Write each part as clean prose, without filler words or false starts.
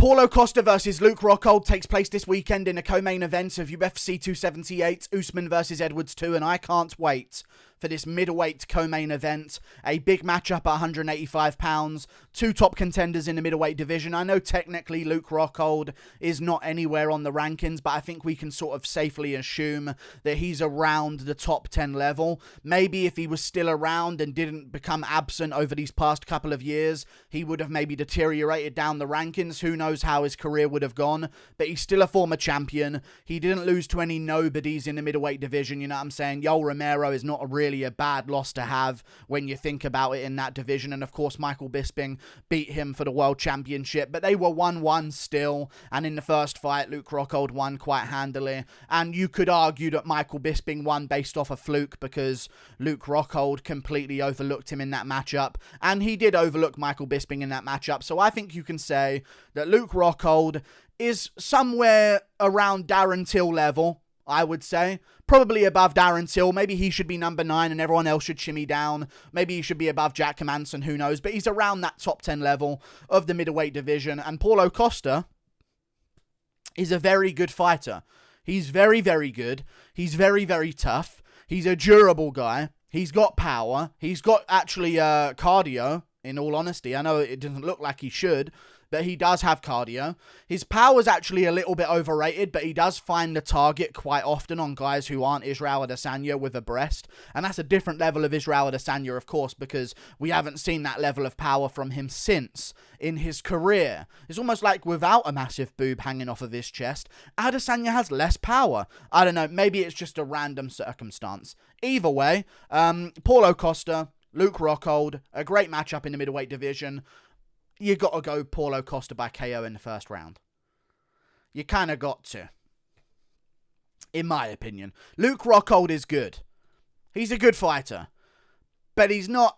Paulo Costa versus Luke Rockhold takes place this weekend in a co-main event of UFC 278, Usman versus Edwards 2, and I can't wait for this middleweight co-main event. A big matchup at 185 pounds, two top contenders in the middleweight division. I know technically Luke Rockhold is not anywhere on the rankings, but I think we can sort of safely assume that he's around the top 10 level. Maybe if he was still around and didn't become absent over these past couple of years, he would have maybe deteriorated down the rankings. Who knows how his career would have gone, but he's still a former champion. He didn't lose to any nobodies in the middleweight division, you know what I'm saying? Yoel Romero is not really a bad loss to have when you think about it in that division, and of course Michael Bisping beat him for the world championship, but they were 1-1 still, and in the first fight Luke Rockhold won quite handily, and you could argue that Michael Bisping won based off a fluke because Luke Rockhold completely overlooked him in that matchup, and he did overlook Michael Bisping in that matchup, so I think you can say that Luke Rockhold is somewhere around Darren Till level, I would say. Probably above Darren Till. Maybe he should be number 9 and everyone else should shimmy down. Maybe he should be above Jack Hermansson, who knows. But he's around that top 10 level of the middleweight division. And Paulo Costa is a very good fighter. He's very, very good. He's very, very tough. He's a durable guy. He's got power. He's got actually cardio, in all honesty. I know it doesn't look like he should, but he does have cardio. His power's actually a little bit overrated, but he does find the target quite often on guys who aren't Israel Adesanya with a breast. And that's a different level of Israel Adesanya, of course, because we haven't seen that level of power from him since in his career. It's almost like without a massive boob hanging off of his chest, Adesanya has less power. I don't know, maybe it's just a random circumstance. Either way, Paulo Costa, Luke Rockhold, a great matchup in the middleweight division. You got to go Paulo Costa by KO in the first round. You kind of got to. In my opinion. Luke Rockhold is good. He's a good fighter. But he's not...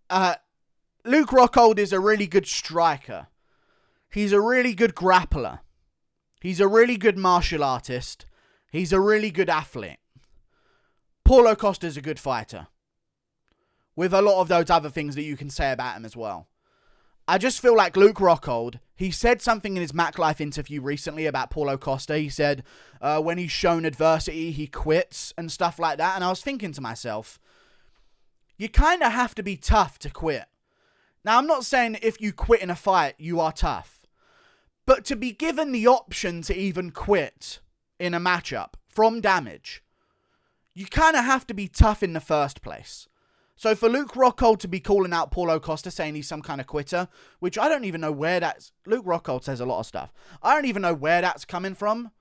Luke Rockhold is a really good striker. He's a really good grappler. He's a really good martial artist. He's a really good athlete. Paulo Costa is a good fighter. With a lot of those other things that you can say about him as well. I just feel like Luke Rockhold, he said something in his Mac Life interview recently about Paulo Costa. He said when he's shown adversity, he quits and stuff like that. And I was thinking to myself, you kind of have to be tough to quit. Now, I'm not saying if you quit in a fight, you are tough. But to be given the option to even quit in a matchup from damage, you kind of have to be tough in the first place. So for Luke Rockhold to be calling out Paulo Costa saying he's some kind of quitter, which I don't even know where that's... Luke Rockhold says a lot of stuff. I don't even know where that's coming from.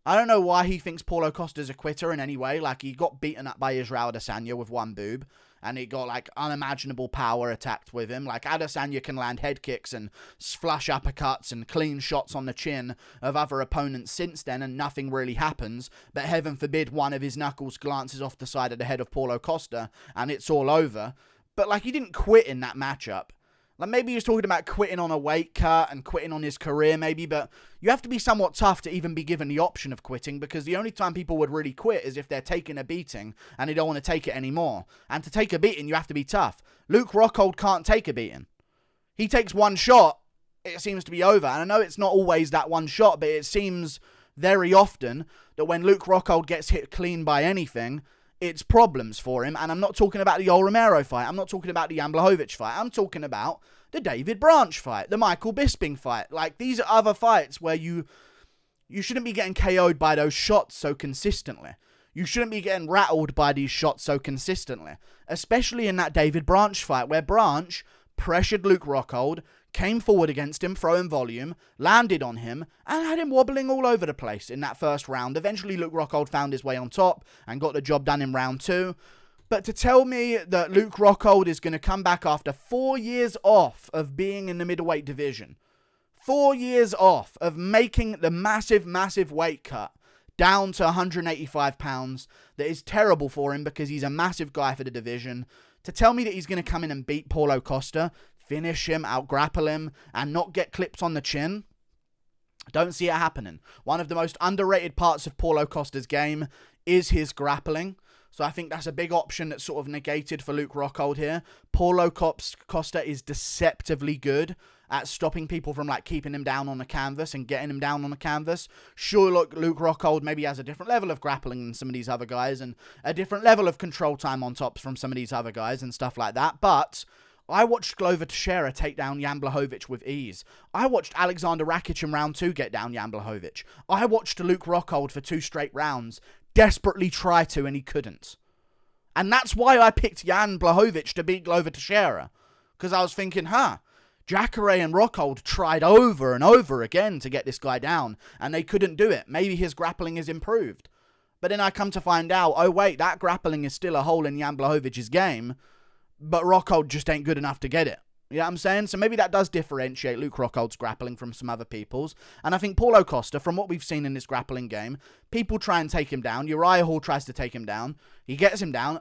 I don't know why he thinks Paulo Costa's a quitter in any way. Like, he got beaten up by Israel Adesanya with one boob. And he got, like, unimaginable power attacked with him. Like, Adesanya can land head kicks and flush uppercuts and clean shots on the chin of other opponents since then, and nothing really happens. But heaven forbid one of his knuckles glances off the side of the head of Paulo Costa, and it's all over. But, like, he didn't quit in that matchup. Like, maybe he was talking about quitting on a weight cut and quitting on his career, maybe, but you have to be somewhat tough to even be given the option of quitting, because the only time people would really quit is if they're taking a beating and they don't want to take it anymore. And to take a beating, you have to be tough. Luke Rockhold can't take a beating. He takes one shot, it seems to be over. And I know it's not always that one shot, but it seems very often that when Luke Rockhold gets hit clean by anything, it's problems for him. And I'm not talking about the Yoel Romero fight. I'm not talking about the Jan Blachowicz fight. I'm talking about the David Branch fight, the Michael Bisping fight. Like, these are other fights where you shouldn't be getting KO'd by those shots so consistently. You shouldn't be getting rattled by these shots so consistently. Especially in that David Branch fight, where Branch pressured Luke Rockhold, came forward against him, throwing volume, landed on him, and had him wobbling all over the place in that first round. Eventually, Luke Rockhold found his way on top and got the job done in round 2. But to tell me that Luke Rockhold is going to come back after 4 years off of being in the middleweight division, 4 years off of making the massive, massive weight cut down to 185 pounds, that is terrible for him because he's a massive guy for the division, to tell me that he's going to come in and beat Paulo Costa, finish him, out-grapple him, and not get clipped on the chin, don't see it happening. One of the most underrated parts of Paulo Costa's game is his grappling. So I think that's a big option that's sort of negated for Luke Rockhold here. Paulo Costa is deceptively good at stopping people from like keeping him down on the canvas and getting him down on the canvas. Sure, look, Luke Rockhold maybe has a different level of grappling than some of these other guys and a different level of control time on tops from some of these other guys and stuff like that. But I watched Glover Teixeira take down Jan Blachowicz with ease. I watched Alexander Rakic in round 2 get down Jan Blachowicz. I watched Luke Rockhold for 2 straight rounds desperately try to, and he couldn't. And that's why I picked Jan Blachowicz to beat Glover Teixeira. Because I was thinking, Jacare and Rockhold tried over and over again to get this guy down, and they couldn't do it. Maybe his grappling is improved. But then I come to find out, oh wait, that grappling is still a hole in Jan Blachowicz's game, but Rockhold just ain't good enough to get it. You know what I'm saying? So maybe that does differentiate Luke Rockhold's grappling from some other people's. And I think Paulo Costa, from what we've seen in this grappling game, people try and take him down. Uriah Hall tries to take him down. He gets him down.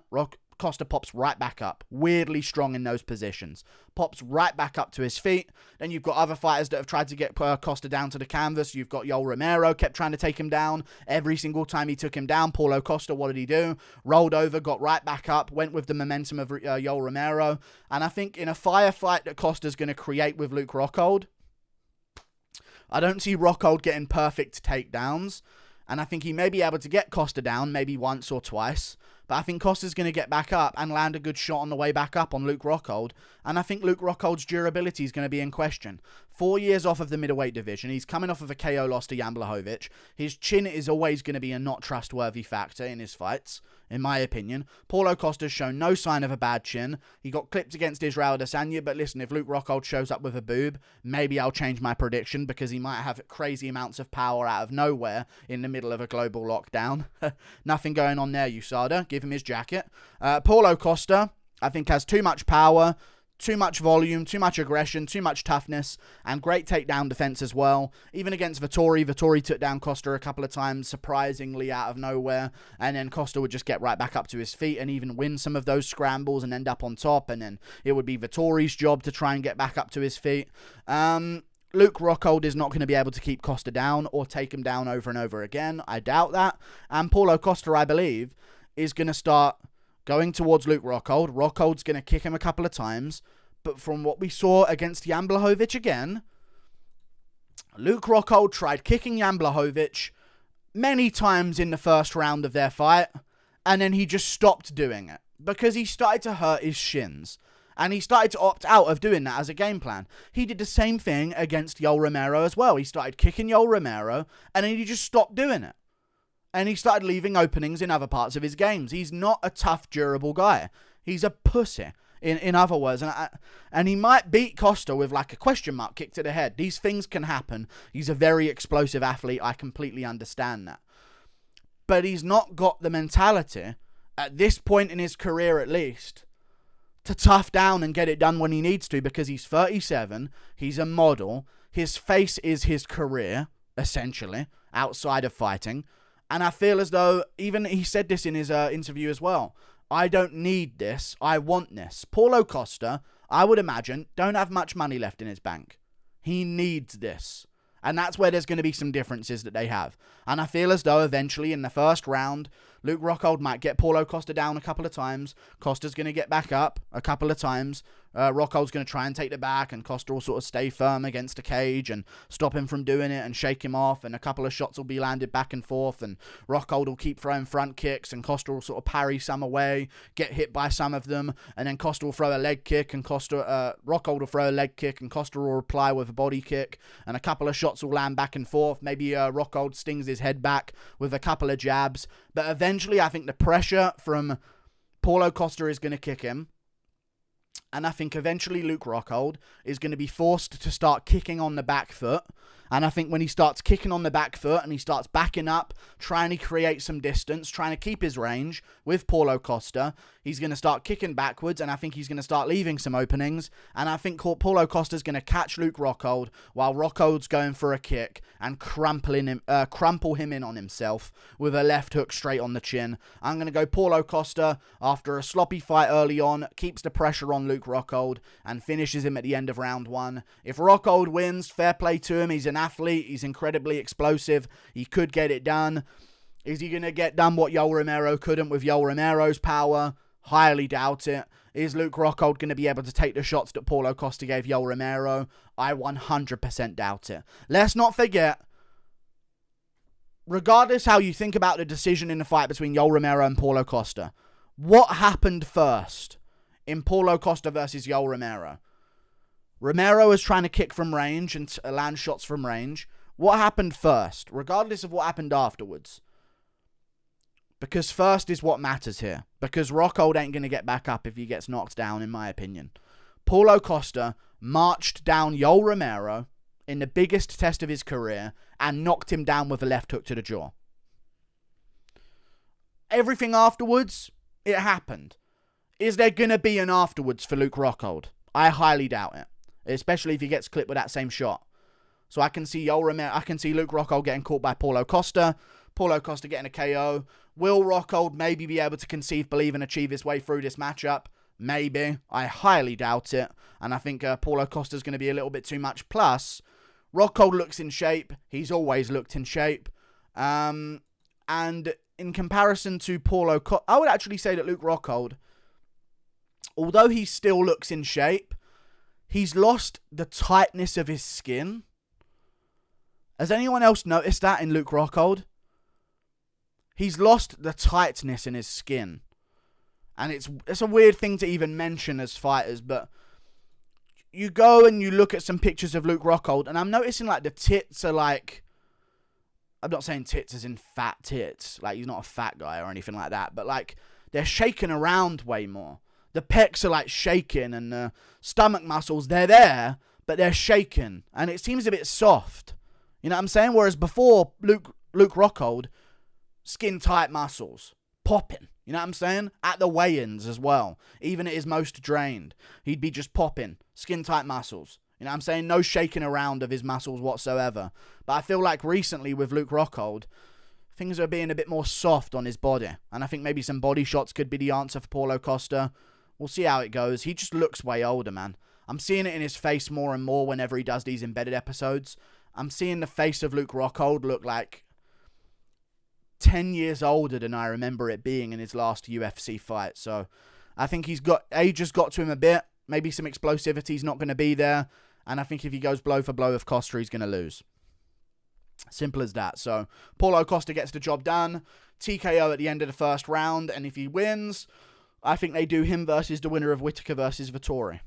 Costa pops right back up. Weirdly strong in those positions. Pops right back up to his feet. Then you've got other fighters that have tried to get Costa down to the canvas. You've got Yoel Romero kept trying to take him down. Every single time he took him down, Paulo Costa, what did he do? Rolled over, got right back up, went with the momentum of Yoel Romero. And I think in a firefight that Costa's going to create with Luke Rockhold, I don't see Rockhold getting perfect takedowns. And I think he may be able to get Costa down maybe once or twice. But I think Costa's going to get back up and land a good shot on the way back up on Luke Rockhold. And I think Luke Rockhold's durability is going to be in question. 4 years off of the middleweight division. He's coming off of a KO loss to Jan Blachowicz. His chin is always going to be a not trustworthy factor in his fights, in my opinion. Paulo Costa's shown no sign of a bad chin. He got clipped against Israel Adesanya, but listen, if Luke Rockhold shows up with a boob, maybe I'll change my prediction because he might have crazy amounts of power out of nowhere in the middle of a global lockdown. Nothing going on there, USADA. Give him his jacket. Paulo Costa, I think, has too much power, too much volume, too much aggression, too much toughness, and great takedown defense as well. Even against Vettori took down Costa a couple of times, surprisingly out of nowhere, and then Costa would just get right back up to his feet and even win some of those scrambles and end up on top, and then it would be Vettori's job to try and get back up to his feet. Luke Rockhold is not going to be able to keep Costa down or take him down over and over again. I doubt that. And Paulo Costa, I believe, is going to start going towards Luke Rockhold. Rockhold's going to kick him a couple of times. But from what we saw against Jan Blachowicz again, Luke Rockhold tried kicking Jan Blachowicz many times in the first round of their fight. And then he just stopped doing it because he started to hurt his shins. And he started to opt out of doing that as a game plan. He did the same thing against Yoel Romero as well. He started kicking Yoel Romero and then he just stopped doing it. And he started leaving openings in other parts of his games. He's not a tough, durable guy. He's a pussy, in other words. And he might beat Costa with like a question mark kick to the head. These things can happen. He's a very explosive athlete. I completely understand that. But he's not got the mentality, at this point in his career at least, to tough down and get it done when he needs to, because he's 37. He's a model. His face is his career, essentially, outside of fighting. And I feel as though, even he said this in his interview as well, I don't need this, I want this. Paulo Costa, I would imagine, don't have much money left in his bank. He needs this. And that's where there's going to be some differences that they have. And I feel as though eventually in the first round, Luke Rockhold might get Paulo Costa down a couple of times. Costa's going to get back up a couple of times. Rockhold's going to try and take the back, and Costa will sort of stay firm against the cage and stop him from doing it and shake him off, and a couple of shots will be landed back and forth, and Rockhold will keep throwing front kicks, and Costa will sort of parry some away, get hit by some of them, and then Costa will throw a leg kick, and Rockhold will throw a leg kick, and Costa will reply with a body kick, and a couple of shots will land back and forth. Maybe Rockhold stings his head back with a couple of jabs, but eventually I think the pressure from Paulo Costa is going to kick him. And I think eventually Luke Rockhold is going to be forced to start kicking on the back foot. And I think when he starts kicking on the back foot and he starts backing up, trying to create some distance, trying to keep his range with Paulo Costa, he's going to start kicking backwards, and I think he's going to start leaving some openings. And I think Paulo Costa's going to catch Luke Rockhold while Rockhold's going for a kick and crumple him in on himself with a left hook straight on the chin. I'm going to go Paulo Costa after a sloppy fight early on, keeps the pressure on Luke Rockhold and finishes him at the end of round 1. If Rockhold wins, fair play to him. He's an athlete. He's incredibly explosive. He could get it done. Is he going to get done what Yoel Romero couldn't with Yoel Romero's power? Highly doubt it. Is Luke Rockhold going to be able to take the shots that Paulo Costa gave Yoel Romero? I 100% doubt it. Let's not forget, regardless how you think about the decision in the fight between Yoel Romero and Paulo Costa, what happened first in Paulo Costa versus Yoel Romero? Romero was trying to kick from range and land shots from range. What happened first, regardless of what happened afterwards? Because first is what matters here. Because Rockhold ain't going to get back up if he gets knocked down, in my opinion. Paulo Costa marched down Yoel Romero in the biggest test of his career and knocked him down with a left hook to the jaw. Everything afterwards, it happened. Is there going to be an afterwards for Luke Rockhold? I highly doubt it. Especially if he gets clipped with that same shot. So I can see Luke Rockhold getting caught by Paulo Costa. Paulo Costa getting a KO. Will Rockhold maybe be able to conceive, believe, and achieve his way through this matchup? Maybe. I highly doubt it. And I think Paulo Costa's going to be a little bit too much. Plus, Rockhold looks in shape. He's always looked in shape. And in comparison to Paulo Costa, I would actually say that Luke Rockhold, although he still looks in shape, he's lost the tightness of his skin. Has anyone else noticed that in Luke Rockhold? He's lost the tightness in his skin. And it's a weird thing to even mention as fighters, but you go and you look at some pictures of Luke Rockhold, and I'm noticing like the tits are like, I'm not saying tits as in fat tits, like he's not a fat guy or anything like that, but like they're shaking around way more. The pecs are like shaking, and the stomach muscles, they're there, but they're shaking, and it seems a bit soft. You know what I'm saying? Whereas before, Luke Rockhold, skin tight muscles, popping. You know what I'm saying? At the weigh-ins as well. Even at his most drained, he'd be just popping, skin tight muscles. You know what I'm saying? No shaking around of his muscles whatsoever. But I feel like recently with Luke Rockhold, things are being a bit more soft on his body. And I think maybe some body shots could be the answer for Paulo Costa. We'll see how it goes. He just looks way older, man. I'm seeing it in his face more and more whenever he does these embedded episodes. I'm seeing the face of Luke Rockhold look like 10 years older than I remember it being in his last UFC fight. So I think age has got to him a bit. Maybe some explosivity's not going to be there. And I think if he goes blow for blow with Costa, he's going to lose. Simple as that. So Paulo Costa gets the job done. TKO at the end of the first round. And if he wins, I think they do him versus the winner of Whittaker versus Vettori.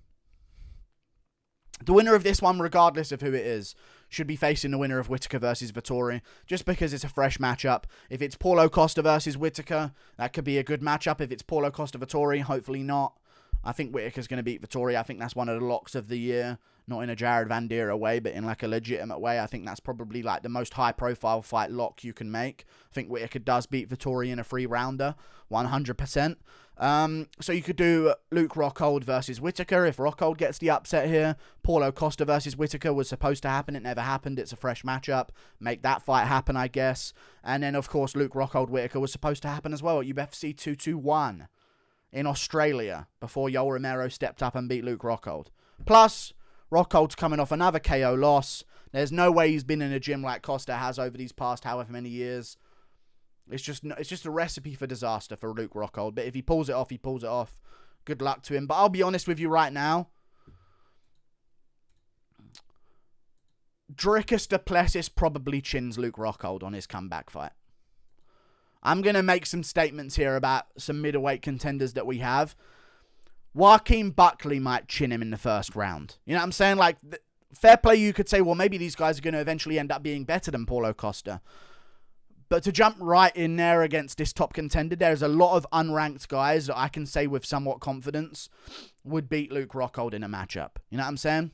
The winner of this one, regardless of who it is, should be facing the winner of Whittaker versus Vettori, just because it's a fresh matchup. If it's Paulo Costa versus Whittaker, that could be a good matchup. If it's Paulo Costa Vettori, hopefully not. I think Whittaker's going to beat Vettori. I think that's one of the locks of the year. Not in a Jared Van Deera way, but in like a legitimate way. I think that's probably like the most high-profile fight lock you can make. I think Whittaker does beat Vettori in a 3-rounder, 100%. So you could do Luke Rockhold versus Whittaker if Rockhold gets the upset here. Paulo Costa versus Whittaker was supposed to happen. It never happened. It's a fresh matchup. Make that fight happen, I guess. And then, of course, Luke Rockhold Whittaker was supposed to happen as well at UFC 221 in Australia before Yoel Romero stepped up and beat Luke Rockhold. Plus, Rockhold's coming off another KO loss. There's no way he's been in a gym like Costa has over these past however many years. It's just a recipe for disaster for Luke Rockhold. But if he pulls it off, he pulls it off. Good luck to him. But I'll be honest with you right now. Dricus du Plessis probably chins Luke Rockhold on his comeback fight. I'm going to make some statements here about some middleweight contenders that we have. Joaquin Buckley might chin him in the first round. You know what I'm saying? Like, fair play, you could say, well, maybe these guys are going to eventually end up being better than Paulo Costa. But to jump right in there against this top contender, there's a lot of unranked guys that I can say with somewhat confidence would beat Luke Rockhold in a matchup. You know what I'm saying?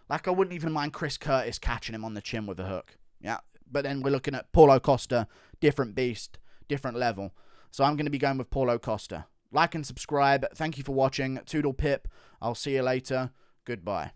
Like, I wouldn't even mind Chris Curtis catching him on the chin with a hook. Yeah. But then we're looking at Paulo Costa, different beast, different level. So I'm going to be going with Paulo Costa. Like and subscribe. Thank you for watching. Toodle pip. I'll see you later. Goodbye.